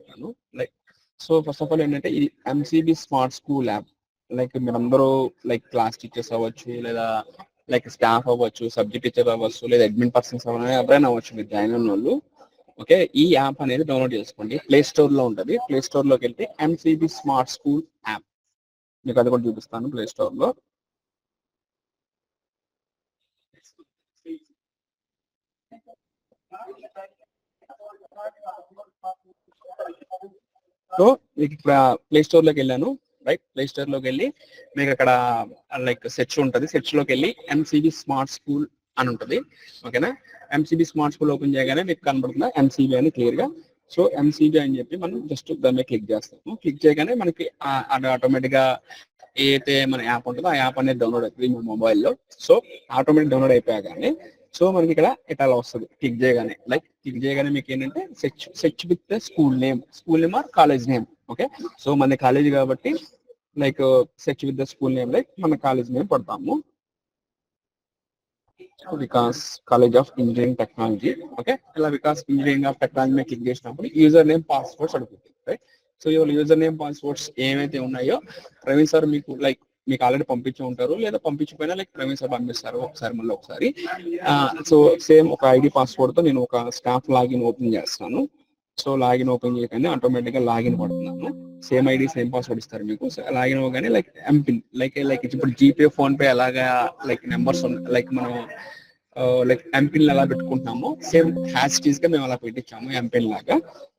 చెప్తాను. Like so first of all ఏంటంటే ఇది MCB smart school app. Like మీరందరూ లైక్ క్లాస్ టీచర్స్ అవ్వచ్చు, లేదా లైక్ స్టాఫ్ అవ్వచ్చు, సబ్జెక్ట్ టీచర్ అవ్వచ్చు, లేదా అడ్మిన్ పర్సన్స్ అవ్వాలి, ఎవరైనా అవ్వచ్చు మీరు జాయిన్ అయిన వాళ్ళు. ఓకే, ఈ యాప్ అనేది డౌన్లోడ్ చేసుకోండి. ప్లే స్టోర్ లో ఉంటుంది. ప్లే స్టోర్ లోకి వెళ్తే ఎంసీబీ స్మార్ట్ స్కూల్ యాప్, మీకు అది కూడా చూపిస్తాను ప్లే స్టోర్ లో. సో మీకు ఇక్కడ ప్లే స్టోర్ లోకి వెళ్ళాను. రైట్, ప్లే స్టోర్ లోకి వెళ్ళి మీకు అక్కడ లైక్ సెర్చ్ ఉంటుంది. సెర్చ్ లోకి వెళ్ళి ఎంసీబీ స్మార్ట్ స్కూల్ అని ఉంటుంది. ఓకేనా, ఎంసీబీ స్మార్ట్ స్కూల్ ఓపెన్ చేయగానే మీకు కనబడుతుందా ఎంసీబీ అని క్లియర్ గా. సో ఎంసీబీ అని చెప్పి మనం జస్ట్ దాని మీద క్లిక్ చేస్తాము. క్లిక్ చేయగానే మనకి అది ఆటోమేటిక్ గా ఏదైతే మన యాప్ ఉంటుందో ఆ యాప్ అనేది డౌన్లోడ్ అవుతుంది మన మొబైల్లో. సో ఆటోమేటిక్ డౌన్లోడ్ అయిపోయాగానే సో మనకి ఇక్కడ ఇట్లా వస్తుంది. క్లిక్ చేయగానే లైక్ క్లిక్ చేయగానే మీకు ఏంటంటే search with school name or college name. Okay, so మన కాలేజ్ కాబట్టి like search with the school name, like మన కాలేజ్ నేమ్ పడతాము, Vikas college of engineering technology. Okay, ఇలా వికాస్ ఇంజనీరింగ్ ఆఫ్ టెక్నాలజీ మీద క్లిక్ చేసినప్పుడు యూజర్ నేమ్ పాస్వర్డ్స్ అడుగుతుంది. Right, so ఇవాళ user name passwords ఏమైతే ఉన్నాయో ప్రవీణ్ సార్ మీకు ఆల్రెడీ పంపించి ఉంటారు, లేదా పంపించిపోయినా లైక్ ప్రవీణ్ సార్ పంపిస్తారు ఒకసారి. సో సేమ్ ఒక ఐడి పాస్వర్డ్ తో నేను ఒక స్టాఫ్ లాగిన్ ఓపెన్ చేస్తాను. సో లాగిన్ ఓపెన్ చేయగానే ఆటోమేటిక్ గా లాగిన్ పడుతున్నాను. సేమ్ ఐడి సేమ్ పాస్వర్డ్ ఇస్తారు మీకు. లాగిన్ అవ్వగానే లైక్ ఎంపిన్ లైక్ ఇప్పుడు జీపే ఫోన్ పే అలాగా లైక్ నెంబర్స్ లైక్ మనం లైక్ ఎంపిన్ ఎలా పెట్టుకుంటున్నామో సేమ్ హ్యాష్ గా మేము అలా పెట్టించాము ఎంపిన్ లాగా.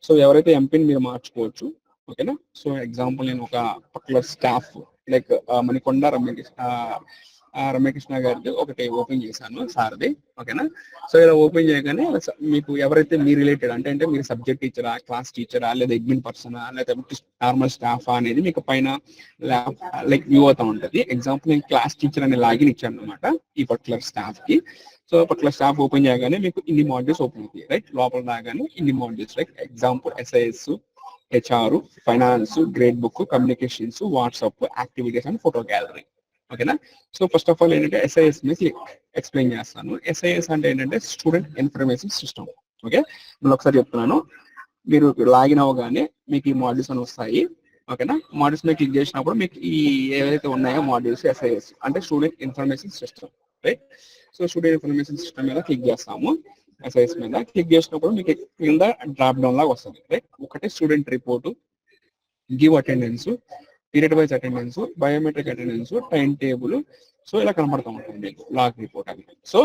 సో ఎవరైతే ఎంపిన్ మీరు మార్చుకోవచ్చు. ఓకేనా, సో ఎగ్జాంపుల్ నేను ఒక particular staff like Manikonda Ramyakrishna గారిది ఒకటి ఓపెన్ చేశాను సార్ది. ఓకేనా, సో ఇలా ఓపెన్ చేయగానే మీకు ఎవరైతే మీ రిలేటెడ్ అంటే మీరు సబ్జెక్ట్ టీచరా, క్లాస్ టీచరా, లేదా అడ్మిన్ పర్సనా, లేదా నార్మల్ స్టాఫా అనేది మీకు పైన లైక్ వ్యూ అవుతా ఉంటుంది. ఎగ్జాంపుల్ నేను క్లాస్ టీచర్ అనే లాగిన్ ఇచ్చాను అనమాట ఈ పర్టికులర్ స్టాఫ్ కి. సో పర్టికులర్ స్టాఫ్ ఓపెన్ చేయగానే మీకు ఇన్ని మాడ్యూల్స్ ఓపెన్ అవుతాయి. రైట్, లోపల రాగానే ఇన్ని modules like example SIS, HR, finance, grade book, communications, WhatsApp, activities and photo gallery. ఓకేనా, సో ఫస్ట్ ఆఫ్ ఆల్ ఏంటంటే ఎస్ఐఎస్ మీద ఎక్స్ప్లెయిన్ చేస్తాను. ఎస్ఐఎస్ అంటే ఏంటంటే స్టూడెంట్ ఇన్ఫర్మేషన్ సిస్టమ్. ఓకే, నేను ఒకసారి చెప్తున్నాను. మీరు లాగిన్ అవ్వగానే మీకు ఈ మాడ్యూల్స్ అని వస్తాయి. ఓకేనా, మాడ్యూల్స్ మీద క్లిక్ చేసినప్పుడు మీకు ఈ ఏవైతే ఉన్నాయో మాడ్యూల్స్ ఎస్ఐఎస్ అంటే student information system. Right, so student information system మీద క్లిక్ చేస్తాము. ఎస్ఐఎస్ మీద క్లిక్ చేసినప్పుడు మీకు కింద డ్రాప్ డౌన్ లాగా వస్తుంది. రైట్, ఒకటి student report, give attendance, period wise attendance, biometric attendance, time table. So ఇలా కనపడతా ఉంటుంది మీకు లాగ్ రిపోర్ట్ అని. సో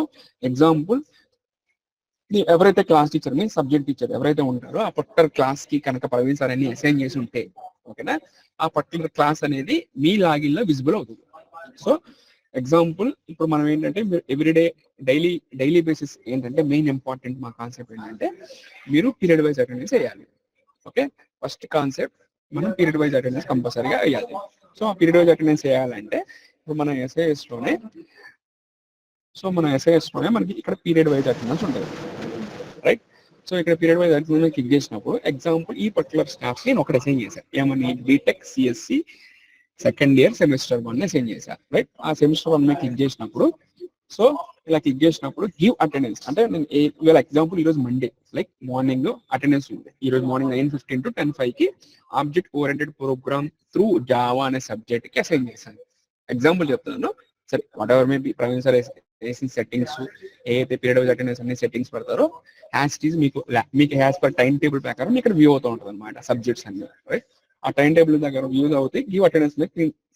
ఎగ్జాంపుల్ ఎవరైతే క్లాస్ టీచర్ మీ సబ్జెక్ట్ టీచర్ ఎవరైతే ఉంటారో ఆ పర్టికులర్ క్లాస్ కి కనుక ప్రవీణ్ సార్ అని అసైన్ చేసి ఉంటే ఓకేనా, ఆ పర్టికులర్ క్లాస్ అనేది మీ లాగిన్ లో విజిబుల్ అవుతుంది. సో ఎగ్జాంపుల్ ఇప్పుడు మనం ఏంటంటే ఎవ్రీడే డైలీ బేసిస్ ఏంటంటే మెయిన్ ఇంపార్టెంట్ మా కాన్సెప్ట్ ఏంటంటే మీరు పీరియడ్ వైజ్ అటెండెన్స్ వేయాలి. ఓకే, ఫస్ట్ కాన్సెప్ట్ మనం పీరియడ్ వైజ్ అటెండెన్స్ కంపల్సరీగా వేయాలి. సో ఆ పీరియడ్ వైజ్ అటెండెన్స్ వేయాలంటే ఇప్పుడు మన ఎస్ఐఎస్ లోనే మనకి ఇక్కడ పీరియడ్ వైజ్ అటెండెన్స్ ఉంటుంది. రైట్, సో ఇక్కడ పీరియడ్ వైజ్ అటెండెన్స్ క్లిక్ చేసినప్పుడు ఎగ్జాంపుల్ ఈ పర్టికులర్ స్టాఫ్ నేను ఒకటి అసైన్ చేశాను. ఏమని BTech CSC second year semester 1 assign చేశాను. రైట్, ఆ సెమిస్టర్ 1 మీద క్లిక్ చేసినప్పుడు సో ఇలా క్లిక్ చేసినప్పుడు గివ్ అటెండెన్స్ అంటే నేను ఇవాళ ఎగ్జాంపుల్ ఈరోజు మండే లైక్ మార్నింగ్ అటెండెన్స్ ఉంది. ఈ రోజు మార్నింగ్ 9:15 to 10:05 కి object oriented program through Java అనే సబ్జెక్ట్ కి అసైన్ చేశాను. ఎగ్జాంపుల్ చెప్తున్నాను. సరే whatever may be Praveen sir వేసిన సెట్టింగ్స్ ఏదైతే పీరియడ్ వైజ్ అటెండెన్స్ అన్ని సెట్టింగ్స్ పెడతారో యాజ్ ఇట్ ఈస్ మీకు యాజ్ పర్ టైం టేబుల్ ప్రకారం ఇక్కడ వ్యూ అవుతూ ఉంటుంది అనమాట సబ్జెక్ట్స్ అన్ని. రైట్, ఆ టైం టేబుల్ దగ్గర వ్యూ అవుతాయి. గివ్ అటెండెన్స్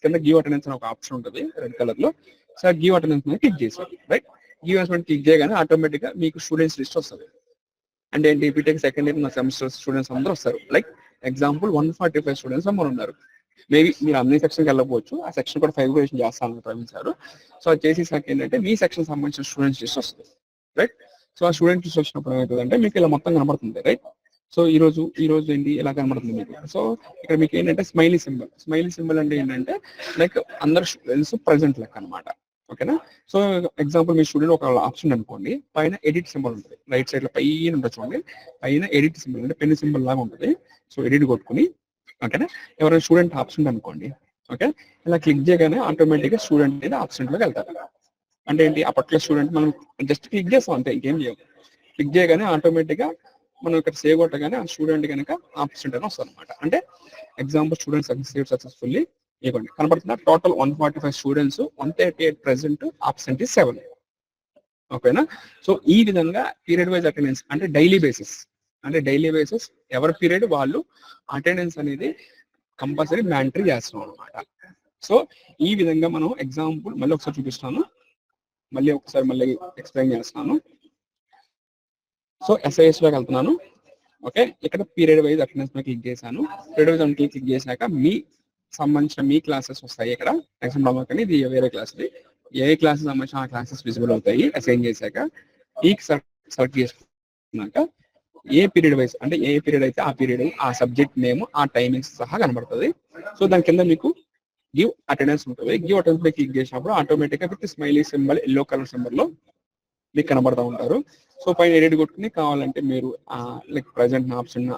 కింద గివ్ అటెండెన్స్ అని ఒక ఆప్షన్ ఉంటుంది రెడ్ కలర్ లో. సో గివ్ అటెండెన్స్ మీద క్లిక్ చేశారు. రైట్, గివ్ అటెండెన్స్ క్లిక్ చేయగానే ఆటోమేటిక్ గా మీకు స్టూడెంట్స్ లిస్ట్ వస్తుంది. అంటే ఏంటి, BTech second year semester students అందరూ వస్తారు. లైక్ ఎగ్జాంపుల్ 145 స్టూడెంట్స్ నెంబర్ ఉన్నారు. మేబీ మీరు అన్ని సెక్షన్కి వెళ్ళకపోవచ్చు. ఆ సెక్షన్ కూడా ఫైబ్రేషన్ చేస్తాను ప్రవీణ్ సార్. సో అది చేసేసాక ఏంటంటే మీ సెక్షన్ సంబంధించిన స్టూడెంట్స్ లిస్ట్ వస్తుంది. రైట్, సో ఆ స్టూడెంట్ లిస్ట్ వచ్చినప్పుడు ఏమవుతుందంటే మీకు ఇలా మొత్తం కనబడుతుంది. రైట్, సో ఈ రోజు ఏంటి ఇలా కనబడుతుంది మీకు. సో ఇక్కడ మీకు ఏంటంటే స్మైలీ సింబల్ అంటే ఏంటంటే లైక్ అందరు స్టూడెంట్స్ ప్రెసెంట్ లెక్క అనమాట. ఓకేనా, సో ఎగ్జాంపుల్ మీ స్టూడెంట్ ఒక ఆప్షన్ అనుకోండి, పైన ఎడిట్ సింబల్ ఉంటుంది. రైట్ సైడ్ లో పైన ఉంటుంది చూడండి, పైన ఎడిట్ సింబల్ అంటే పెన్ సింబల్ లాగా ఉంటుంది. సో ఎడిట్ కొట్టుకుని ఓకేనా, ఎవరైనా స్టూడెంట్ ఆప్షన్ అనుకోండి. ఓకే, ఇలా క్లిక్ చేయగానే ఆటోమేటిక్ గా స్టూడెంట్ అనేది ఆప్షన్ లోకి వెళ్తారు. అంటే ఏంటి, ఆ పర్టికులర్ స్టూడెంట్ మనం జస్ట్ క్లిక్ చేస్తాం అంతే, ఇంకేం చేయం. క్లిక్ చేయగానే ఆటోమేటిక్ గా మనం ఇక్కడ సేవ్ కొట్టగానే ఆ స్టూడెంట్ కనుక ఆబ్సెంట్ అని వస్తుంది అనమాట. అంటే ఎగ్జాంపుల్ స్టూడెంట్ సేవ్ సక్సెస్ఫుల్లీ ఇవ్వండి కనపడుతుందా, టోటల్ 145 స్టూడెంట్స్, 138 ప్రెసెంట్, ఆబ్సెంట్ 7. ఓకేనా. సో ఈ విధంగా పీరియడ్ వైజ్ అటెండెన్స్ అంటే డైలీ బేసిస్ ఎవరి పీరియడ్ వాళ్ళు అటెండెన్స్ అనేది కంపల్సరీ మ్యాండటరీ చేస్తున్నాం అనమాట. సో ఈ విధంగా మనం ఎగ్జాంపుల్ మళ్ళీ ఒకసారి చూపిస్తాను, మళ్ళీ ఎక్స్ప్లెయిన్ చేస్తాను. సో SIS లోకి వెళ్తున్నాను. ఓకే, ఇక్కడ పీరియడ్ వైజ్ అటెండెన్స్ మీద క్లిక్ చేశాను. పీరియడ్ వైజ్ అటెండెన్స్ క్లిక్ చేశాక మీ సంబంధించిన మీ క్లాసెస్ వస్తాయి. ఇక్కడ ఎగ్జాంపుల్ కానీ ఇది వేరే క్లాస్ది, ఏ క్లాసెస్ సంబంధించిన ఆ క్లాసెస్ విజిబుల్ అవుతాయి. అసైన్ చేశాక ఈ సెలెక్ట్ చేసుకున్నాక ఏ పీరియడ్ వైజ్ అంటే ఏ పీరియడ్ అయితే ఆ పీరియడ్, ఆ సబ్జెక్ట్ నేమ్, ఆ టైమింగ్స్ సహా కనబడుతుంది. సో దాని కింద మీకు గివ్ అటెండెన్స్ ఉంటుంది. గివ్ అటెండెన్స్ పై క్లిక్ చేసినప్పుడు ఆటోమేటిక్ గా with smiley symbol yellow colour symbol లో మీకు కనబడతా ఉంటారు. సో పైన ఎడిట్ కొట్టుకుని కావాలంటే మీరు లైక్ ప్రజెంట్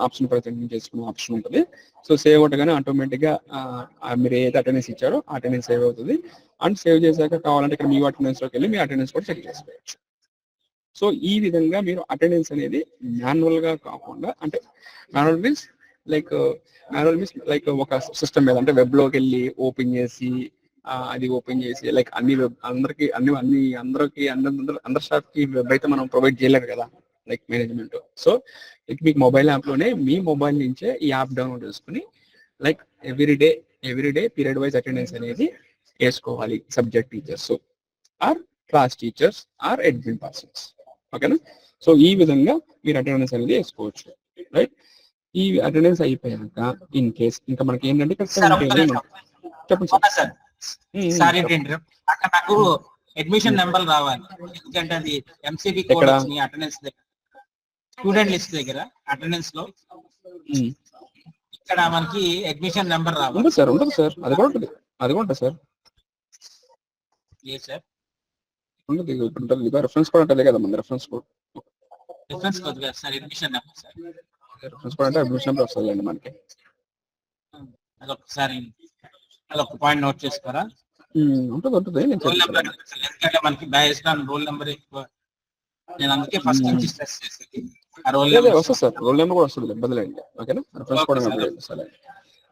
ఆప్షన్ ప్రజెంట్ చేసుకునే ఆప్షన్ ఉంటుంది. సో సేవ్ కొట్టగానే ఆటోమేటిక్ గా మీరు ఏదైతే అటెండెన్స్ ఇచ్చారో ఆ అటెండెన్స్ సేవ్ అవుతుంది. అండ్ సేవ్ చేశాక కావాలంటే ఇక్కడ మీ అటెండెన్స్ లోకి వెళ్ళి మీ అటెండెన్స్ కూడా చెక్ చేసుకోవచ్చు. సో ఈ విధంగా మీరు అటెండెన్స్ అనేది మాన్యువల్ గా కాకుండా, అంటే మాన్యువల్ మీన్స్ లైక్ ఒక సిస్టమ్ మీద అంటే వెబ్ లోకి వెళ్ళి ఓపెన్ చేసి అది ఓపెన్ చేసి లైక్ అందరి స్టాఫ్ కి వెబ్ అయితే మనం ప్రొవైడ్ చేయలేరు కదా లైక్ మేనేజ్మెంట్. సో మీకు మొబైల్ యాప్ లోనే మీ మొబైల్ నుంచే ఈ యాప్ డౌన్లోడ్ చేసుకుని like everyday period wise attendance అనేది వేసుకోవాలి. Subject teachers or class teachers or admin persons. ఓకేనా. సో ఈ విధంగా మీరు అటెండెన్స్ అనేది వేసుకోవచ్చు. రైట్. ఈ అటెండెన్స్ అయిపోయాక ఇన్ కేస్ ఇంకా మనకి ఏంటంటే చెప్పండి సార్. సారీ అక్కడ నాకు అడ్మిషన్ నెంబర్ రావాలి, ఎందుకంటే అది MCD కోడ్ వచ్చింది అటెండెన్స్ దగ్గర, స్టూడెంట్ లిస్ట్ దగ్గర అటెండెన్స్ లో ఇక్కడ మనకి అడ్మిషన్ నెంబర్ రావాలి. సార్ ఉంటుంది సార్, అది కూడా ఉంటుంది సార్. ఏ సార్ ఉంటుంది, రెఫరెన్స్ కోడ్ ఉంటుంది కదా, మన రెఫరెన్స్ కోడ్ కదా sir, admission number sir. Reference code అంటే అడ్మిషన్ నెంబర్ వస్తుంది మనకి. అదొకసారి అదొక పాయింట్ నోట్ చేసుకోరా. ఉంటుంది ఎందుకంటే మనకి బేస్డ్ ఆన్ రోల్ నెంబర్ ఎక్కువ, నేను అందుకే ఫస్ట్ నుంచి స్ట్రెస్ చేసేది వస్తుంది సార్. రోల్ నెంబర్ కూడా వస్తుంది, బదులండి. ఓకేనా.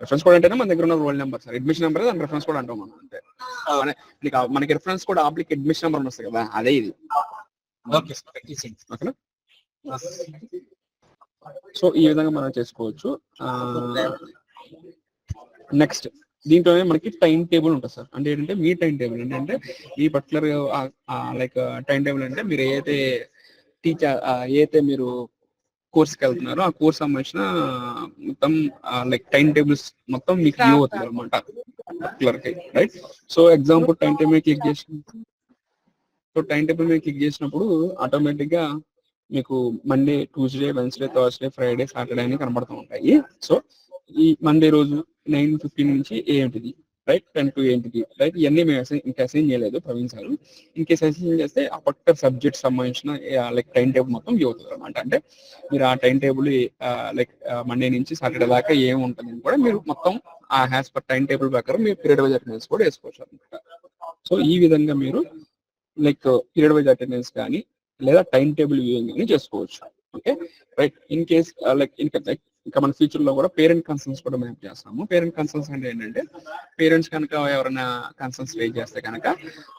రెఫరెన్స్ కోడ్ అంటేనే మన దగ్గర ఉన్న roll number sir. Admission number దాని రెఫరెన్స్ కోడ్ అంటాం మనం. అంటే మనకి reference code oblique admission number వస్తుంది కదా, అదే ఇది. ఓకేనా. సో ఈ విధంగా మనం చేసుకోవచ్చు. నెక్స్ట్ దీంట్లోనే మనకి టైం టేబుల్ ఉంటుంది సార్. అంటే ఏంటంటే మీ టైం టేబుల్ ఏంటంటే ఈ పర్టికులర్ లైక్ టైం టేబుల్ అంటే మీరు ఏదైతే మీరు కోర్స్కి వెళ్తున్నారో ఆ కోర్స్ సంబంధించిన మొత్తం లైక్ టైం టేబుల్స్ మొత్తం మీకు వ్యూ అవుతుంది అనమాట పర్టికులర్కి. Right. So example time table click చేసినప్పుడు ఆటోమేటిక్ గా మీకు Monday, Tuesday, Wednesday, Thursday, Friday, Saturday అని కనబడుతూ ఉంటాయి. సో ఈ మండే రోజు 9:15 నుంచి ఏంటిది, రైట్, 10 to ఏంటిది, రైట్, ఇవన్నీ మేము ఇంకా అసైన్ చేయలేదు Praveen sir. In case assign చేస్తే ఆ పర్టికులర్ సబ్జెక్ట్ సంబంధించిన లైక్ టైం టేబుల్ మొత్తం వ్యూ అవుతుంది అనమాట. అంటే మీరు ఆ టైం టేబుల్ లైక్ మండే నుంచి సాటర్డే దాకా ఏముంటుందని కూడా మీరు మొత్తం ఆ హ్యాస్ పర్ టైం టేబుల్ ప్రకారం మీరు పీరియడ్ వైజ్ అటెండెన్స్ కూడా వేసుకోవచ్చు అనమాట. సో ఈ విధంగా మీరు లైక్ పీరియడ్ వైజ్ అటెండెన్స్ కానీ లేదా టైం టేబుల్ వ్యూయింగ్ కానీ చేసుకోవచ్చు. Okay, right. In case like ఇంకా మన ఫ్యూచర్ లో కూడా పేరెంట్ కన్సర్న్స్ కూడా మేము చేస్తాము. పేరెంట్ కన్సర్న్స్ అంటే ఏంటంటే పేరెంట్స్ కనుక ఎవరైనా కన్సర్న్స్ రేజ్ చేస్తే కనుక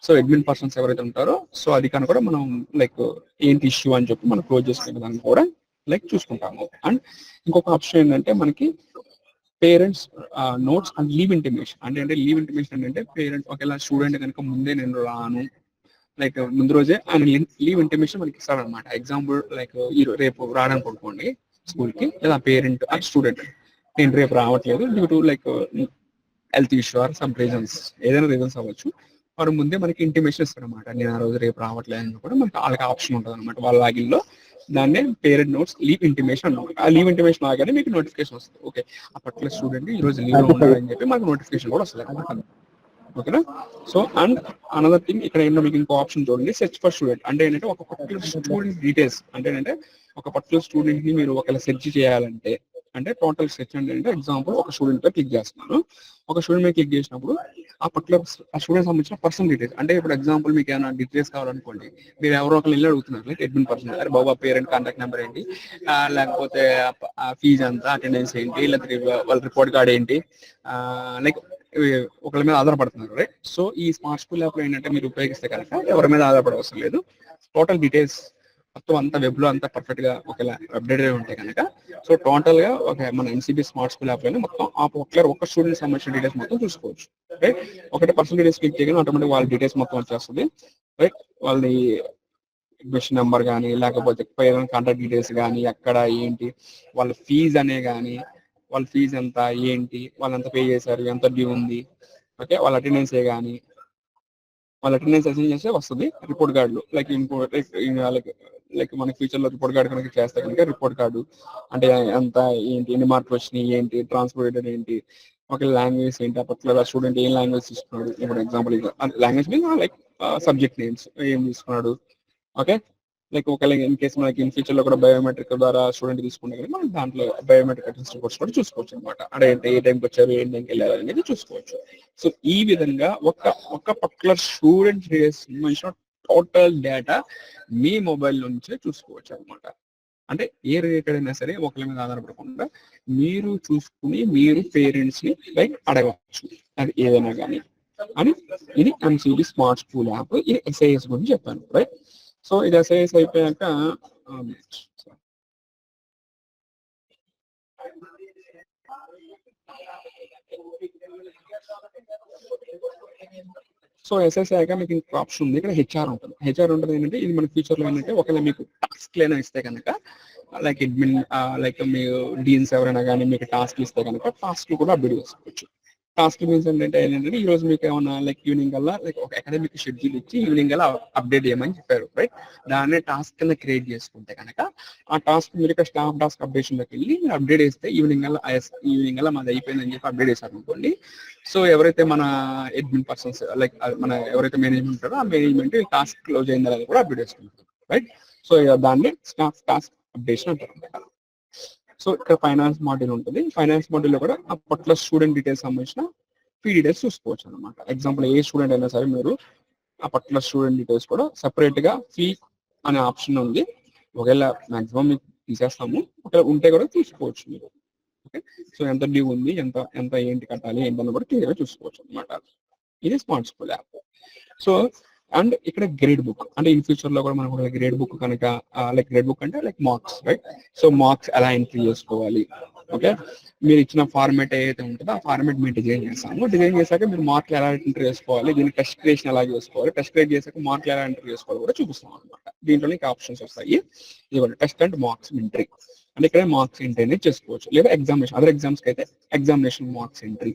సో అడ్మిన్ పర్సన్స్ ఎవరైతే ఉంటారో సో అది కనుక కూడా మనం లైక్ ఏంటి ఇష్యూ అని చెప్పి మనం క్లోజ్ చేసుకునే విధానం కూడా లైక్ చూసుకుంటాము. అండ్ ఇంకొక ఆప్షన్ ఏంటంటే మనకి parents notes and leave intimation. అంటే లీవ్ ఇంటిమేషన్ అంటే పేరెంట్ ఒకవేళ స్టూడెంట్ కనుక ముందే నేను రాను లైక్ ముందు రోజే ఆయన లీవ్ ఇంటిమేషన్ మనకి ఇస్తాడనమాట. ఎగ్జాంపుల్ లైక్ రేపు రావడానికి అనుకోండి స్కూల్ కి, లేదా పేరెంట్ ఆ స్టూడెంట్ నేను రేపు రావట్లేదు due to like health issue or some reasons, ఏదైనా రీజన్స్ అవ్వచ్చు. వాడు ముందే మనకి ఇంటిమేషన్ ఇస్తారనమాట, నేను ఆ రోజు రేపు రావట్లేదు అని కూడా మనకి వాళ్ళకి ఆప్షన్ ఉంటుంది అనమాట. వాళ్ళ లాగిన్ లో దాన్నే పేరెంట్ నోట్స్ లీవ్ ఇంటిమేషన్ అనమాట. ఆ లీవ్ ఇంటిమేషన్ లాగానే మీకు నోటిఫికేషన్ వస్తుంది. ఓకే, ఆ పర్టికులర్ స్టూడెంట్ ఈ రోజు లీవ్ లో ఉండాలని చెప్పి మనకు నోటిఫికేషన్ కూడా వస్తుంది అనమాట. ఓకేనా. సో అండ్ అనదర్ థింగ్ ఇక్కడ ఏంటో మీకు ఇంకో ఆప్షన్ చూడండి, సెర్చ్ ఫర్ స్టూడెంట్. అంటే ఏంటంటే ఒక పర్టికులర్ స్టూడెంట్ డీటెయిల్స్, అంటే ఏంటంటే ఒక పర్టికులర్ స్టూడెంట్ ని మీరు ఒకవేళ సెర్చ్ చేయాలంటే అంటే టోటల్ సెర్చ్ అంటే ఎగ్జాంపుల్ ఒక స్టూడెంట్ పై క్లిక్ చేస్తున్నాను. ఒక స్టూడెంట్ మీద క్లిక్ చేసినప్పుడు ఆ పర్టికులర్ ఆ స్టూడెంట్ సంబంధించిన పర్సనల్ డీటెయిల్స్. అంటే ఇప్పుడు ఎగ్జాంపుల్ మీకు ఏమైనా డీటెయిల్స్ కావాలనుకోండి, మీరు ఎవరో ఒకరు వెళ్ళి అడుగుతున్నారు లైక్ అడ్మిన్ పర్సన్, అరే బాబా పేరెంట్ కాంటాక్ట్ నెంబర్ ఏంటి, లేకపోతే ఫీజు ఎంత, అటెండెన్స్ ఏంటి, లేకపోతే వాళ్ళ రిపోర్ట్ కార్డ్ ఏంటి, లైక్ ఒకళ్ళ మీద ఆధారపడుతున్నారు రైట్. సో ఈ స్మార్ట్ స్కూల్ యాప్ ఏంటంటే మీరు ఉపయోగిస్తే కనుక ఎవరి మీద ఆధారపడవసరం లేదు. టోటల్ డీటెయిల్స్ మొత్తం అంతా వెబ్ లో అంతా పర్ఫెక్ట్ గా ఒకవేళ అప్డేటెడ్ ఉంటాయి కనుక, సో టోటల్ గా ఒక మన ఎన్సీబీ స్మార్ట్ స్కూల్ యాప్ లోనే మొత్తం ఆ పర్టికులర్ ఒక స్టూడెంట్ సంబంధించిన డీటెయిల్స్ మొత్తం చూసుకోవచ్చు రైట్. ఒకటి పర్సనల్ డీటెయిల్స్ క్లిక్ చేయగానే ఆటోమేటిక్ వాళ్ళ డీటెయిల్స్ మొత్తం వచ్చేస్తుంది రైట్. వాళ్ళది అడ్మిషన్ నెంబర్ కానీ, లేకపోతే పేరెంట్ కాంటాక్ట్ డీటెయిల్స్ కానీ, ఎక్కడ ఏంటి, వాళ్ళ ఫీజు అనే కానీ, వాళ్ళ ఫీజు ఎంత ఏంటి, వాళ్ళు ఎంత పే చేశారు, ఎంత డ్యూ ఉంది, ఓకే, వాళ్ళ అటెండెన్స్ కానీ, వాళ్ళ అటెండెన్స్ అసైన్ చేస్తే వస్తుంది రిపోర్ట్ కార్డులు. లైక్ లైక్ లైక్ మన ఫ్యూచర్ లో రిపోర్ట్ కార్డు కనుక చేస్తే కనుక రిపోర్ట్ కార్డు అంటే ఎంత ఏంటి, ఎన్ని మార్కులు వచ్చినాయి ఏంటి, ట్రాన్స్పోర్టెడ్ ఏంటి, ఒక లాంగ్వేజ్ ఏంటి, పర్టికులర్ స్టూడెంట్ ఏం లాంగ్వేజ్ తీసుకున్నాడు, ఇప్పుడు ఎగ్జాంపుల్ లాంగ్వేజ్ మీద లైక్ సబ్జెక్ట్ నేమ్స్ ఏం తీసుకున్నాడు, ఓకే. లైక్ ఒకవేళ ఇన్ కేసు మనకి ఇన్ ఫ్యూచర్ లో కూడా బయోమెట్రిక్ ద్వారా స్టూడెంట్ తీసుకుంటే కనుక మనం దాంట్లో బయోమెట్రిక్ అటెండెన్స్ రిపోర్ట్స్ కూడా చూసుకోవచ్చు అనమాట. అంటే ఏ టైంకి వచ్చారు, ఏ టైంకి వెళ్ళారు అనేది చూసుకోవచ్చు. సో ఈ విధంగా ఒక పర్టికులర్ స్టూడెంట్ సంబంధించిన టోటల్ డేటా మీ మొబైల్ నుంచే చూసుకోవచ్చు అనమాట. అంటే ఏ రిలేటెడ్ అయినా సరే ఒకరి మీద ఆధారపడకుండా మీరు చూసుకుని మీరు పేరెంట్స్ ని లైక్ అడగవచ్చు, అది ఏదైనా కానీ అని. ఇది ఎంసీబీ స్మార్ట్ స్కూల్ యాప్. ఇది ఎస్ఐఎస్ గురించి చెప్పాను రైట్. సో ఇది ఎస్ఐఎస్ అయిపోయాక సో ఎస్ఎస్ అయ్యాక మీకు ఇంకొక ఆప్షన్ ఉంది, ఇక్కడ హెచ్ఆర్ ఉంటుంది. హెచ్ఆర్ ఉంటుంది ఏంటంటే ఇది మన ఫ్యూచర్ లో ఏంటంటే ఒకవేళ మీకు టాస్క్ అయినా ఇస్తే కనుక లైక్ అడ్మిన్ లైక్ మీరు డీన్స్ ఎవరైనా కానీ మీకు టాస్క్ ఇస్తే కనుక టాస్క్ కూడా అప్డేట్ చేసుకోవచ్చు. టాస్క్ మీన్స్ ఏంటంటే ఈ రోజు మీకు ఏమన్నా లైక్ ఈవినింగ్ కల్లా లైక్ ఒక అకాడమిక్ షెడ్యూల్ ఇచ్చి ఈవినింగ్ కల్లా అప్డేట్ చేయమని చెప్పారు రైట్. దాన్నే టాస్క్ కింద క్రియేట్ చేసుకుంటే కనుక ఆ టాస్క్ మీరు ఇక్కడ స్టాఫ్ టాస్క్ అప్డేషన్ లోకి వెళ్ళి మీరు అప్డేట్ చేస్తే ఈవినింగ్ కల్లా మాది అయిపోయిందని చెప్పి అప్డేట్ చేశారు అనుకోండి. సో ఎవరైతే మన అడ్మిన్ పర్సన్స్ లైక్ మన ఎవరైతే మేనేజ్మెంట్ ఉంటారో ఆ మేనేజ్మెంట్ టాస్క్ క్లోజ్ అయిందా అనేది కూడా అప్డేట్ చేసుకుంటారు రైట్. సో దాన్ని స్టాఫ్ టాస్క్ అప్డేషన్ అంటారు. సో ఇక్కడ ఫైనాన్స్ మాడ్యూల్ ఉంటుంది. ఫైనాన్స్ మాడ్యూల్ లో కూడా ఆ పర్టికులర్ స్టూడెంట్ డీటెయిల్స్ సంబంధించిన ఫీ డీటెయిల్స్ చూసుకోవచ్చు అనమాట. ఎగ్జాంపుల్ ఏ స్టూడెంట్ అయినా సరే మీరు ఆ పర్టికులర్ స్టూడెంట్ డీటెయిల్స్ కూడా సెపరేట్ గా ఫీ అనే ఆప్షన్ ఉంది. ఒకవేళ మాక్సిమం మీకు తీసేస్తాము, ఒకవేళ ఉంటే కూడా చూసుకోవచ్చు మీరు. ఓకే, సో ఎంత డ్యూ ఉంది, ఎంత ఎంత ఏంటి కట్టాలి ఏంటని కూడా క్లియర్గా చూసుకోవచ్చు అనమాట. ఇది smart school app. So and ఇక్కడ గ్రేడ్ బుక్ అంటే ఇన్ ఫ్యూచర్ లో కూడా మనకు గ్రేడ్ బుక్ కనుక లైక్ గ్రేడ్ బుక్ అంటే like marks right. So marks ఎలా ఎంట్రీ చేసుకోవాలి, ఓకే, మీరు ఇచ్చిన ఫార్మేట్ ఏదైతే ఉంటుందో ఆ ఫార్మేట్ మీరు డిజైన్ చేస్తాము. డిజైన్ చేశాక మీరు మార్కులు ఎలా ఎంట్రీ చేసుకోవాలి, దీన్ని టెస్ట్ క్రియేషన్ ఎలా చేసుకోవాలి, టెస్ట్ క్రియేట్ చేశాక మార్కులు ఎలా ఎంట్రీ చేసుకోవాలి కూడా చూపిస్తాం అనమాట. దీంట్లో ఇంకా ఆప్షన్స్ వస్తాయి. ఇవ్వండి టెస్ట్ అండ్ మార్క్స్ ఎంట్రీ అంటే ఇక్కడ మార్క్స్ ఎంట్రీ అనేది చేసుకోవచ్చు. లేదా ఎగ్జామినేషన్ అదర్ ఎగ్జామ్స్ కి అయితే examination marks entry,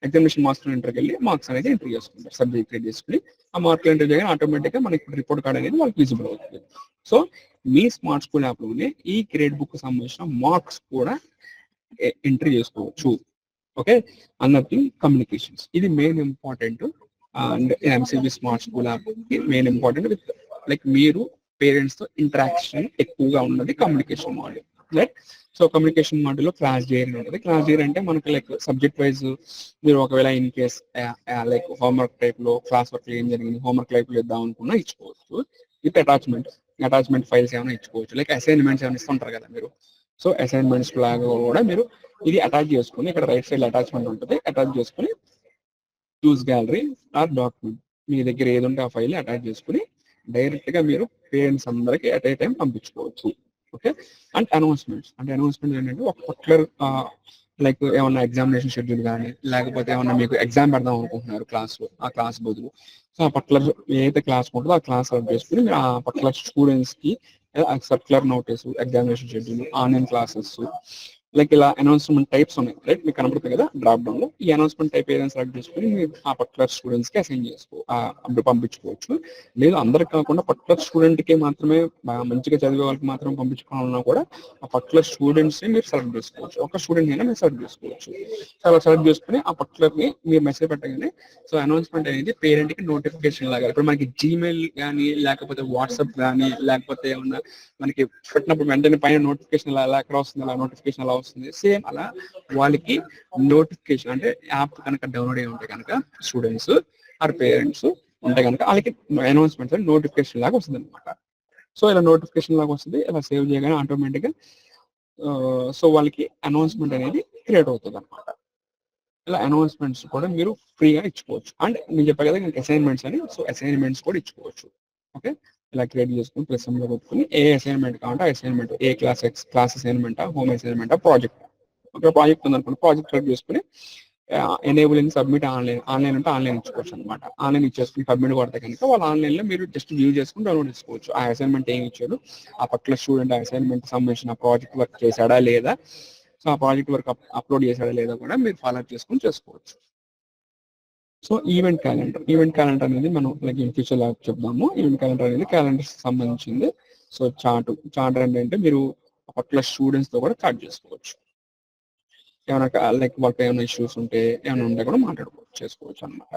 examination marks ఎంట్రీకి వెళ్ళి మార్క్స్ అనేది ఎంట్రీ చేసుకుంటారు. సబ్జెక్ట్ క్రియేట్ చేసుకుని ఆ మార్కులు ఎంట్రీ చేయగానే ఆటోమేటిక్ గా మనకి రిపోర్ట్ కార్డ్ అనేది వాళ్ళకి విజిబుల్ అవుతుంది. సో మీ స్మార్ట్ స్కూల్ యాప్ లోనే ఈ గ్రేడ్ బుక్ సంబంధించిన మార్క్స్ కూడా ఎంట్రీ చేసుకోవచ్చు. ఓకే, అన్నది కమ్యూనికేషన్స్ ఇది main important. And MCB smart school app main important with like మీరు పేరెంట్స్ తో ఇంటరాక్షన్ ఎక్కువగా ఉన్నది communication module right. So communication మాడ్యూల్లో క్లాస్ జేర్ ఉంటుంది. క్లాస్ జేర్ అంటే మనకి లైక్ సబ్జెక్ట్ వైజ్ మీరు ఒకవేళ in case like homework type లో క్లాస్ వర్క్ ఏం జరిగింది హోంవర్క్ టైప్ లో ఇద్దాం అనుకున్నా ఇచ్చుకోవచ్చు. విత్ అటాచ్మెంట్ ఫైల్స్ ఏమైనా ఇచ్చుకోవచ్చు. లైక్ అసైన్మెంట్స్ ఏమైనా ఇస్తుంటారు కదా మీరు. సో అసైన్మెంట్స్ లాగా కూడా మీరు ఇది అటాచ్ చేసుకుని ఇక్కడ రైట్ సైడ్ అటాచ్మెంట్ ఉంటుంది. అటాచ్ చేసుకుని చూస్ గ్యాలరీ ఆర్ డాక్యుమెంట్ మీ దగ్గర ఏది ఉంటే ఆ ఫైల్ అటాచ్ చేసుకుని డైరెక్ట్ గా మీరు పేరెంట్స్ అందరికి అట్ ఏ టైం పంపించుకోవచ్చు. ఓకే, అండ్ అనౌన్స్మెంట్స్ ఏంటంటే ఒక పర్టికులర్ లైక్ ఏమన్నా ఎగ్జామినేషన్ షెడ్యూల్ కానీ లేకపోతే ఏమన్నా మీకు ఎగ్జామ్ పెడదాం అనుకుంటున్నారు ఆ క్లాస్ బదులు సో ఆ పర్టికులర్ ఏదైతే క్లాస్ ఉంటుందో ఆ క్లాస్ సెలెక్ట్ చేసుకుని మీరు ఆ పర్టికులర్ స్టూడెంట్స్ కి circular notice examination schedule online classes like ఇలా అనౌన్స్మెంట్ టైప్స్ ఉన్నాయి రైట్. మీకు కనబడుతుంది కదా డ్రాప్ డౌన్ లో ఈ అనౌన్స్మెంట్ టైప్ ఏదైనా సెలెక్ట్ చేసుకుని మీరు ఆ పర్టికులర్ స్టూడెంట్స్ కి అసైన్ అప్పుడు పంపించుకోవచ్చు. లేదు అందరికి కాకుండా పర్టికులర్ స్టూడెంట్ కి మాత్రమే మంచిగా చదివే వాళ్ళకి మాత్రం పంపించుకోవాలన్నా కూడా ఆ పర్టికులర్ స్టూడెంట్స్ ని మీరు సెలెక్ట్ చేసుకోవచ్చు. ఒక స్టూడెంట్ అయినా మీరు సెలెక్ట్ చేసుకోవచ్చు. చాలా సెలెక్ట్ చేసుకుని ఆ పర్టికులర్ ని మీరు మెసేజ్ పెట్టగానే సో అనౌన్స్మెంట్ అనేది పేరెంట్ కి నోటిఫికేషన్ లాగా ఇప్పుడు మనకి జీమెయిల్ కానీ లేకపోతే వాట్సాప్ కానీ లేకపోతే ఏమన్నా మనకి పెట్టినప్పుడు వెంటనే పైన నోటిఫికేషన్ ఎలా ఎక్కడ వస్తుంది అలా నోటిఫికేషన్ ఎలా వస్తుంది సేమ్ అలా వాళ్ళకి నోటిఫికేషన్ అంటే యాప్ కనుక డౌన్లోడ్ అయ్యి ఉంటే కనుక స్టూడెంట్స్ ఆర్ పేరెంట్స్ ఉంటే కనుక వాళ్ళకి అనౌన్స్మెంట్స్ నోటిఫికేషన్ లాగా వస్తుంది అనమాట. సో ఇలా నోటిఫికేషన్ లాగా వస్తుంది, ఇలా సేవ్ చేయగానే ఆటోమేటిక్గా సో వాళ్ళకి అనౌన్స్మెంట్ అనేది క్రియేట్ అవుతుంది అనమాట. ఇలా అనౌన్స్మెంట్స్ కూడా మీరు ఫ్రీగా ఇచ్చుకోవచ్చు. అండ్ నేను చెప్పా కదా ఇంకా అసైన్మెంట్స్ అని, సో అసైన్మెంట్స్ కూడా ఇచ్చుకోవచ్చు. ఓకే, ఇలా క్రియేట్ చేసుకుని ప్లస్ లో పెట్టుకుని ఏ అసైన్మెంట్ కావాలంటే అసైన్మెంట్, ఏ క్లాస్ అసైన్మెంటా, హోమ్ అసైన్మెంటా, ప్రాజెక్ట్. ఒక ప్రాజెక్ట్ ఉందనుకోండి, ప్రాజెక్ట్ క్రియేట్ చేసుకుని ఎనేబులింగ్ సబ్మిట్ ఆన్లైన్ అంటే ఆన్లైన్ ఇచ్చుకోవచ్చు అనమాట. ఆన్లైన్ ఇచ్చేసుకుని సబ్మిట్ కొడితే కనుక వాళ్ళు ఆన్లైన్ లో మీరు జస్ట్ వ్యూ చేసుకుని డౌన్లోడ్ చేసుకోవచ్చు. ఆ అసైన్మెంట్ ఏమి ఇచ్చాడు, ఆ పర్టికులర్ స్టూడెంట్ ఆ అసైన్మెంట్ సంబంధించిన ప్రాజెక్ట్ వర్క్ చేశాడా లేదా, సో ఆ ప్రాజెక్ట్ వర్క్ అప్లోడ్ చేశాడా లేదా కూడా మీరు ఫాలో అప్ చేసుకుని చేసుకోవచ్చు. సో ఈవెంట్ క్యాలెండర్ అనేది మనం లైక్ ఇన్ ఫ్యూచర్ లో చెప్దాము. ఈవెంట్ క్యాలెండర్ అనేది క్యాలెండర్స్ సంబంధించింది. సో చార్ట్ ఏంటంటే మీరు పర్టికులర్ స్టూడెంట్స్ తో కూడా చార్ట్ చేసుకోవచ్చు. ఏమైనా లైక్ వాళ్ళకి ఏమైనా ఇష్యూస్ ఉంటే ఏమైనా ఉంటే కూడా చేసుకోవచ్చు అనమాట.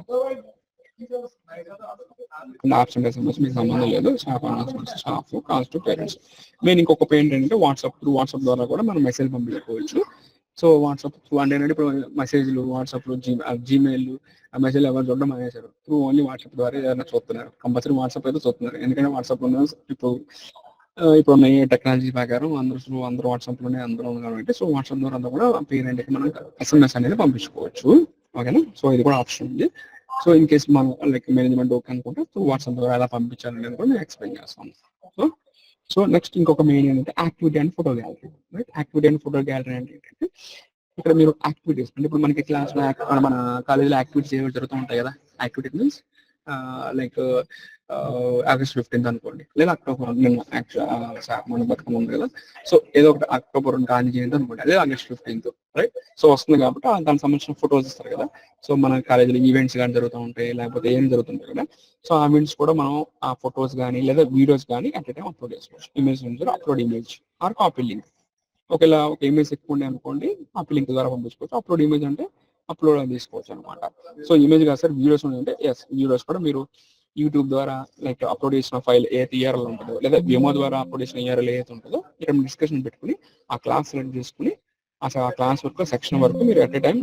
ఆప్షన్ ఎస్ఎంఎస్ మీకు సంబంధం లేదు, staff calls to parents. Main ఇంకొక ఏంటంటే వాట్సాప్ ద్వారా కూడా మనం మెసేజ్ పంపించుకోవచ్చు. సో వాట్సాప్ త్రూ అంటే ఇప్పుడు మెసేజ్లు వాట్సాప్లో జీమెయిల్ ఆ మెసేజ్ ఎవరు చూడడం మానేశారు, త్రూ ఓన్లీ వాట్సాప్ ద్వారా ఏదైనా చూస్తున్నారు. కంపల్సరీ వాట్సాప్ అయితే చూస్తున్నారు, ఎందుకంటే వాట్సాప్ ఉన్న ఇప్పుడు ఉన్న టెక్నాలజీ ప్రకారం అందరూ వాట్సాప్ లోనే అందరూ కాబట్టి సో వాట్సాప్ ద్వారా అంతా కూడా పేరెంట్కి మనం ఎస్ఎంఎస్ అనేది పంపించుకోవచ్చు. ఓకేనా, సో ఇది కూడా ఆప్షన్ ఉంది. సో ఇన్ కేసు మనం లైక్ మేనేజ్మెంట్ ఓకే అనుకుంటే వాట్సాప్ ద్వారా ఎలా పంపించాలనేది కూడా నేను ఎక్స్ప్లెయిన్ చేస్తాను. సో నెక్స్ట్ ఇంకొక మెయిన్ ఏంటంటే activity and photo gallery. Right, activity and photo gallery అంటే ఏంటంటే ఇక్కడ మీరు యాక్టివిటీస్ అంటే ఇప్పుడు మనకి క్లాస్లో మన కాలేజీలో యాక్టివిటీస్ ఏమి జరుగుతూ ఉంటాయి కదా. Activity means like August 15th అనుకోండి, లేదా అక్టోబర్ మన బతుకమ్మ ఉంది కదా, సో ఏదో ఒకటి అక్టోబర్ గాంధీ జయంతి అనుకోండి, అదే ఆగస్ట్ 15th. రైట్, సో వస్తుంది కాబట్టి దానికి సంబంధించిన ఫొటోస్ ఇస్తారు కదా. సో మన కాలేజీలో ఈవెంట్స్ కానీ జరుగుతూ ఉంటాయి, లేకపోతే ఏం జరుగుతుంటాయి కదా. సో ఆ ఈవెంట్స్ కూడా మనం ఆ ఫొటోస్ కానీ లేదా వీడియోస్ కానీ అట్ టైం అప్లోడ్ చేసుకోవచ్చు. ఇమేజ్ నుంచి upload image are copy link. ఒకవేళ ఒక ఇమేజ్ ఎక్కువ ఉండే అనుకోండి, కాపీ లింక్ ద్వారా పంపించుకోవచ్చు. అప్లోడ్ ఇమేజ్ అంటే అప్లోడ్ అని తీసుకోవచ్చు అనమాట. సో ఇమేజ్ కాదు సార్ వీడియోస్ ఉన్నాయంటే ఎస్, వీడియోస్ కూడా మీరు యూట్యూబ్ ద్వారా లైక్ అప్లోడ్ చేసిన ఫైల్ ఏదైతే ఇయర్లో ఉంటుందో, లేదా వెమో ద్వారా అప్లోడ్ చేసిన ఇయర్లో ఏదైతే ఉంటుందో ఇక్కడ డిస్కషన్ పెట్టుకుని ఆ క్లాస్ సెలెక్ట్ చేసుకుని అసలు ఆ క్లాస్ వరకు సెక్షన్ వరకు మీరు అట్ టైం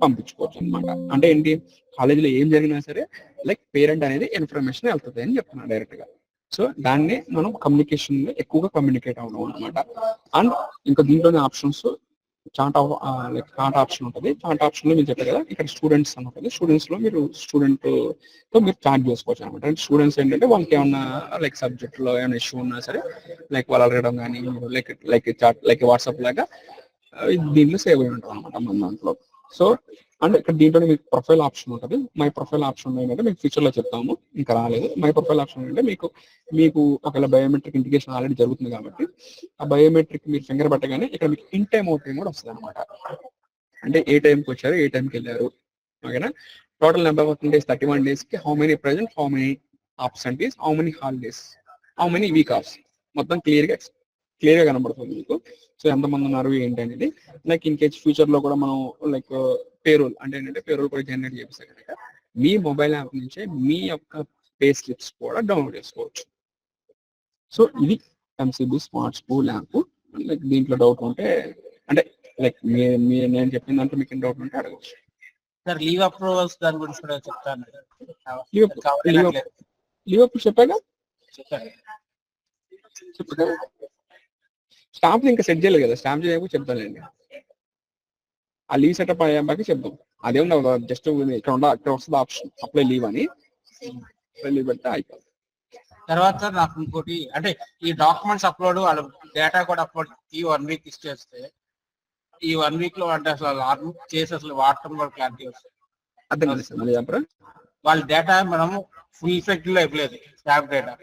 పంపించుకోవచ్చు అనమాట. అంటే ఏంటి, కాలేజీలో ఏం జరిగినా సరే లైక్ పేరెంట్ అనేది ఇన్ఫర్మేషన్ వెళ్తుంది అని చెప్తున్నాను డైరెక్ట్ గా. సో దాన్ని మనం కమ్యూనికేషన్ ఎక్కువగా కమ్యూనికేట్ అవ్వడం అనమాట. అండ్ ఇంకా దీంట్లోనే ఆప్షన్స్ చార్ట్ చార్ట్ ఆప్షన్ ఉంటుంది. చార్ట్ ఆప్షన్ లో మీరు చెప్పారు కదా, ఇక్కడ స్టూడెంట్స్ అని ఉంటుంది. స్టూడెంట్స్ లో మీరు స్టూడెంట్ తో మీరు చార్ట్ చేసుకోవచ్చు అనమాట. అంటే స్టూడెంట్స్ ఏంటంటే వాళ్ళకి ఏమన్నా లైక్ సబ్జెక్ట్ లో ఏమైనా ఇష్యూ ఉన్నా సరే లైక్ వాళ్ళు అడగడం కానీ లైక్ చార్ట్ లైక్ వాట్సాప్ లాగా దీంట్లో సేవ్ అయి ఉంటాం అనమాట మన దాంట్లో. సో అండ్ ఇక్కడ దీంట్లో మీకు ప్రొఫైల్ ఆప్షన్ ఉంటుంది. మై ప్రొఫైల్ ఆప్షన్ ఏంటంటే మీకు ఫ్యూచర్ లో చెప్తాము, ఇంకా రాలేదు. మై ప్రొఫైల్ ఆప్షన్ ఏంటంటే మీకు ఒకవేళ బయోమెట్రిక్ ఇంటిగ్రేషన్ ఆల్రెడీ జరుగుతుంది కాబట్టి ఆ బయోమెట్రిక్ మీరు ఫింగర్ పెట్టగానే ఇక్కడ మీకు ఇన్ టైమ్ అవుట్ టైం కూడా వస్తుంది అనమాట. అంటే ఏ టైంకి వచ్చారు, ఏ టైంకి వెళ్ళారు. ఓకేనా, total number of days 31 days కి how many present, how many absentees, how many holidays, how many week offs మొత్తం క్లియర్ గా కనబడుతుంది మీకు. సో ఎంతమంది ఉన్నారు ఏంటి అనేది. లైక్ ఇన్ కేస్ ఫ్యూచర్ లో కూడా మనం లైక్ పేరోల్ అంటే ఏంటంటే పేరోల్ కూడా జనరేట్ చేపిస్తే కనుక మీ మొబైల్ యాప్ నుంచే మీ యొక్క పే స్లిప్స్ కూడా డౌన్లోడ్ చేసుకోవచ్చు. సో ఇది MCB smart school app. Like దీంట్లో డౌట్ ఉంటే అంటే లైక్ నేను చెప్పిన దాంట్లో మీకు డౌట్ ఉంటే అడగచ్చు. సార్ లీవ్ అప్రూవల్స్ దాని గురించి కూడా చెప్తాను. లీవ్ అప్పుడు చెప్పాగా స్టాంప్ ఇంకా సెట్ చేయలేదు కదా, స్టాంప్ చేయకపోతే చెప్తానండి. ఆ లీవ్ సెటప్ అయ్యాక చెప్దాం. అదే ఉండదు, జస్ట్ ఇక్కడ వస్తుంది ఆప్షన్ అప్లై లీవ్ అని, లీవ్ పెడితే అయిపోతుంది. తర్వాత నాకు ఇంకోటి అంటే ఈ డాక్యుమెంట్స్ అప్లోడ్ వాళ్ళ డేటా కూడా అప్లోడ్ ఈ 1 week ఇచ్చేస్తే ఈ 1 week లో అంటే అసలు చేసి అసలు వాడటం కూడా క్లారిటీ వస్తుంది. అర్థం కాదు సార్, మళ్ళీ చెప్పరా. వాళ్ళ డేటా మనం ఫుల్ ఎఫెక్ట్ లో అయిపోలేదు స్టాఫ్ డేటా.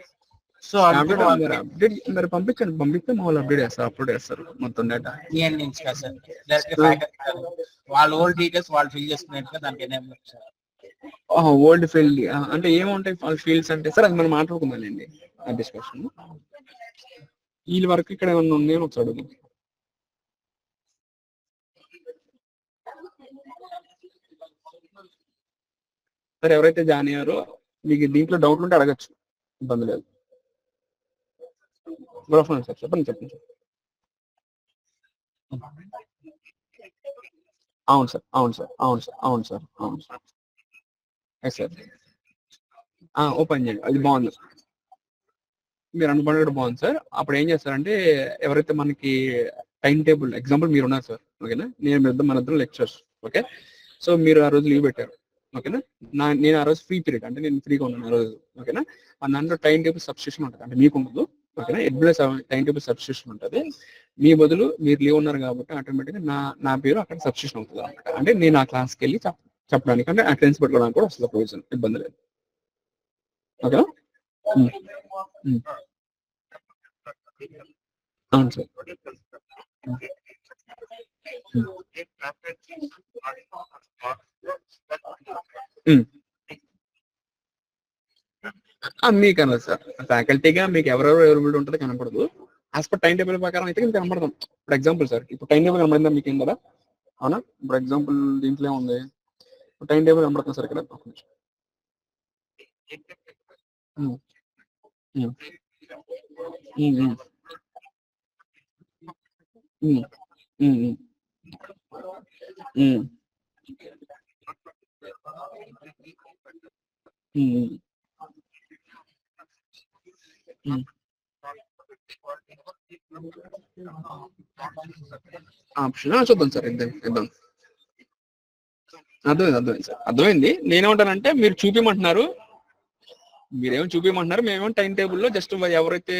సో అప్డేట్ మరి పంపిస్తే మా వాళ్ళు అప్డేట్ చేస్తారు, అప్లోడ్ చేస్తారు మొత్తం డేటా. నుంచి కదా సార్, డైరెక్ట్ వాళ్ళ ఓల్డ్ డీటెయిల్స్ వాళ్ళు ఫిల్ చేసుకునేట్టుగా దానికి ఎనేబుల్ సార్. ఓల్డ్ ఫీల్డ్ అంటే ఏముంటాయి వాళ్ళ ఫీల్డ్స్ అంటే సార్ అది మనం మాట్లాడుకుందాంలేండి ఆ డిస్కషన్. వీళ్ళ వరకు ఇక్కడ ఏమన్నా ఉంది అని ఒకసారి అడుగు. సార్ ఎవరైతే జాయిన్ అయ్యారో మీకు దీంట్లో డౌట్ ఉంటే అడగచ్చు, ఇబ్బంది లేదు. గుడ్ ఆఫ్టర్నూన్ సార్, చెప్పండి. అవును సార్. అవును సార్. అవును సార్. అవును సార్. అవును సార్. Yes sir. ఓపెన్ చేయండి. అది బావుంది. మీరు అనుకున్నట్టు బాగుంది సార్. అప్పుడు ఏం చేస్తారంటే ఎవరైతే మనకి టైమ్ టేబుల్ ఎగ్జాంపుల్ మీరున్నారు సార్. ఓకేనా? మనిద్దరం లెక్చరర్స్. ఓకే. సో, మీరు ఆ రోజు లీవ్ పెట్టారు. ఓకేనా? నేను ఆ రోజు ఫ్రీ పీరియడ్ అంటే నేను ఫ్రీగా ఉన్నాను ఆ రోజు. ఓకేనా? దాంట్లో టైమ్ టేబుల్ సబ్‌స్టిట్యూషన్ ఉంటది. అంటే మీకుండదు. ఓకేనా? ఎవ్రీడే టైమ్ టేబుల్ సబ్‌స్టిట్యూషన్ ఉంటది. మీ బదులు మీరు లీవ్ ఉన్నారు కాబట్టి ఆటోమేటిక్‌గా నా పేరు అక్కడ సబ్‌స్టిట్యూషన్ అవుతదన్నమాట. అంటే నేను ఆ క్లాస్‌కెళ్ళి చెప్పడానికి అంటే అటెండెన్స్ పెట్టుకోవడానికి కూడా వస్తది ప్రొవిజన్. ఇబ్బంది లేదు. ఓకేనా? హ్మ్. హ్మ్. అవును సార్. హ్మ్. హ్మ్. హ్మ్. మీకనదు సార్. ఫ్యాకల్టీగా మీకు ఎవరెవరు అవైలబిలిటీ ఉంటదో కనపడదు. యాస్ పర్ టైమ్ టేబుల్ ప్రకారం అయితే మీకు కనపడతాం. ఇప్పుడు ఎగ్జాంపుల్ సార్. ఇప్పుడు టైమ్ టేబుల్ కనపడిందా మీకేం కదా? అవునా? ఇప్పుడు ఎగ్జాంపుల్ దీంట్లో ఏముంది? టైమ్ టేబుల్ కనపడుతుంది సార్ ఇక్కడ. ఒక నిమిషం. హ్మ్. హ్మ్. హ్మ్. హ్మ్. హ్మ్. హ్మ్. హ్మ్. హ్మ్. హ్మ్. హ్మ్. ఆప్షన్ చూద్దాం సార్. ఇద్దాం. అర్థమైంది సార్. అర్థమైంది. నేనేమంటానంటే మీరు చూపిమంటున్నారు. మీరేమో చూపిమంటున్నారు. మేమేమో టైమ్ టేబుల్‌లో జస్ట్ ఎవరైతే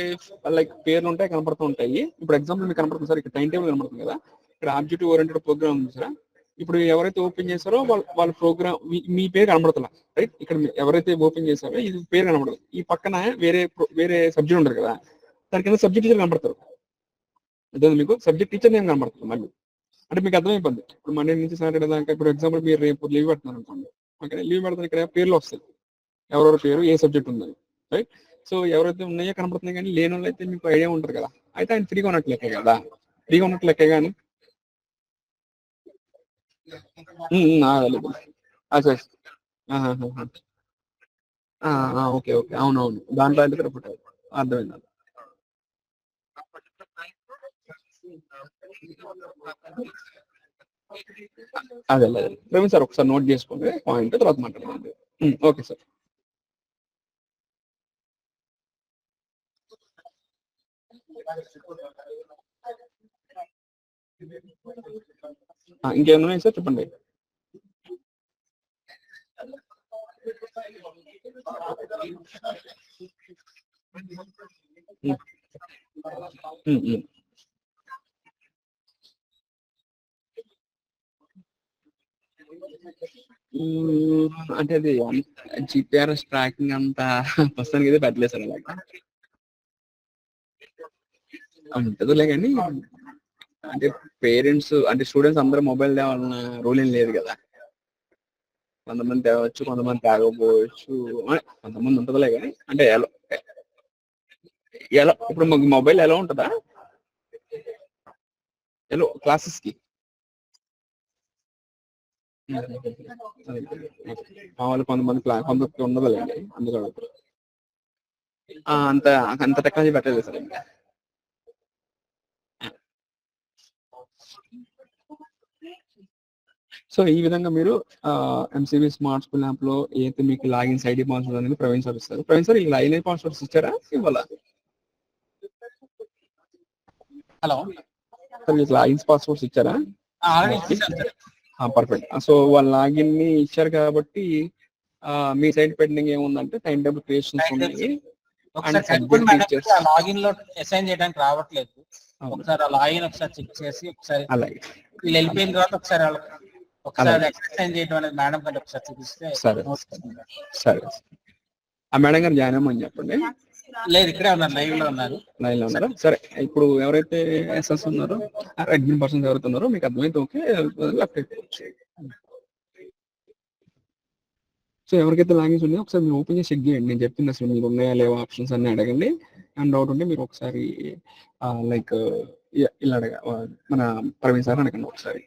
లైక్ పేర్లుంటాయి కనపడుతూ ఉంటాయి. ఇప్పుడు ఎగ్జాంపుల్ మీకు కనపడుతుంది సార్. ఇక్కడ టైమ్ టేబుల్ కనపడుతుంది కదా! ఇక్కడ ఆబ్జెక్టివ్ ఓరియెంటెడ్ ప్రోగ్రామ్ ఉంది చూసారా? ఇప్పుడు ఎవరైతే ఓపెన్ చేసారో వాళ్ళ ప్రోగ్రామ్ మీ పేరు కనపడతలా. రైట్? ఇక్కడ ఎవరైతే ఓపెన్ చేసారో ఇది పేరు కనపడదు. ఈ పక్కన వేరే సబ్జెక్ట్ ఉంటది కదా! దాని కింద సబ్జెక్ట్ టీచర్ కనపడతారు. అర్థమైందా మీకు? సబ్జెక్ట్ టీచర్ నేమ్ కనపడుతుంది మళ్ళీ. అంటే మీకు అర్థమైపోద్ది. ఇప్పుడు మండే నుంచి సాటర్డే దాకా ఇప్పుడు ఎగ్జాంపుల్ మీరు రేపు లీవ్ పెడుతున్నారనుకోండి. ఓకే. లీవ్ పెడతాను ఇక్కడ పేర్లు వస్తాయి. ఎవరెవరి పేరు, ఏ సబ్జెక్ట్ ఉందని. రైట్? సో, ఎవరైతే ఉన్నాయో కనపడుతున్నాయి గానీ, లేనోళ్ళైతే మీకు ఐడియా ఉంటది కదా! అయితే ఆయన ఫ్రీగా ఉన్నట్టు లెక్కే కదా! ఫ్రీగా ఉన్నట్టు లెక్కే గాని అవైలబుల్. అచ్చా! ఆహాహాహా! ఆ! ఓకే. ఓకే. అవునవును. దాంట్లో అయితే రిపోర్ట్ అర్థమైంది. అదేలే. ప్రవీణ్ సార్ ఒకసారి నోట్ చేసుకోండి పాయింట్ తర్వాత మాట్లాడదాం. Okay sir. ఇంకేమైనా ఉన్నాయా సార్ చెప్పండి. హ్మ్. హ్మ్. హ్మ్. అంటే అది జీపీఆర్ఎస్ ట్రాకింగ్ అంత ప్రస్తుతానికైతే పెట్టలేదు సార్ అలాగా. ఉంటదిలే గానీ అంటే పేరెంట్స్ అంటే స్టూడెంట్స్ అందరూ మొబైల్ తేవాలన్న రూల్ ఏం లేదు కదా! కొంతమంది తేవచ్చు, కొంతమంది తేకపోవచ్చు. కొంతమంది ఉంటదిలే గానీ అంటే ఎలా ఇప్పుడు మొబైల్ ఎలా ఉంటదా? క్లాసెస్‌కి. మామూలుగా కొందరికి ఉండదులేండి. అందులో అంత అంత టెక్నాలజీ పెట్టలేదు సార్ ఇంకా. సో, ఈ విధంగా మీరు ఎంసీవీ స్మార్ట్ స్కూల్ యాప్‌లో ఏదైతే మీకు లాగిన్స్ ఐడీ పాస్వర్డ్ అనేది ప్రవీణ్ సార్ ఇస్తారు. ప్రవీణ్ సార్ ఈ లాగిన్ ఐడీ పాస్వర్డ్స్ ఇచ్చారా? ఇవ్వాలా? హలో. సార్ మీకు లాగిన్స్ పాస్వర్డ్స్ ఇచ్చారా? ఆల్రెడీ స్మార్ట్‌కి? ఇచ్చేసాను సార్. పర్ఫెక్ట్. సో, వాళ్ళ లాగిన్‌ని ఇచ్చారు కాబట్టి మీ సైడ్ పెండింగ్ ఏముందంటే టైమ్ టేబుల్ క్రియేషన్స్ టైం ఉన్నాయి. టేబుల్ అండ్ ఒకసారి కనుక్కోండి సబ్జెక్ట్ మేడం టీచర్స్ ఆ లాగిన్ లో అసైన్ చేయడానికి రావట్లేదు. అవును. ఒకసారి ఆ లాగిన్ ఒకసారి చెక్ చేసి ఒకసారి అలాగే. వీళ్ళు వెళ్ళిపోయిన తర్వాత ఒకసారి ఒకసారి అలాగే. అసైన్ చేయడం అనేది మేడం కంటే ఒకసారి చూపిస్తే సరే. నోట్ చేసుకుంటారు. సరే. ఆ మేడం గారిని జాయిన్ అవ్వమని చెప్పండి. లేదు ఇక్కడే ఉన్నారు, లైవ్ లో ఉన్నారు. లైన్‌లో ఉన్నారా? సరే. ఇప్పుడు ఎవరైతే ఎస్ఎస్ ఉన్నారో అడ్మిన్ పర్సన్స్ ఎవరైతే ఉన్నారో మీకు అర్థమైతే ఓకే. లెఫ్ట్ అయిపోవచ్చు. సో, ఎవరికైతే లాగిన్స్ ఉన్నాయో ఒకసారి మీరు ఓపెన్ చేసి చెక్ చేయండి. నేను చెప్పింది అసలు మీకు ఉన్నాయా లేవా ఆప్షన్స్ అన్నీ అడగండి. ఏమైనా డౌట్ ఉంటే మీరు ఒకసారి లైక్ ఇలా మన ప్రవీణ్ సార్ అడగండి ఒకసారి.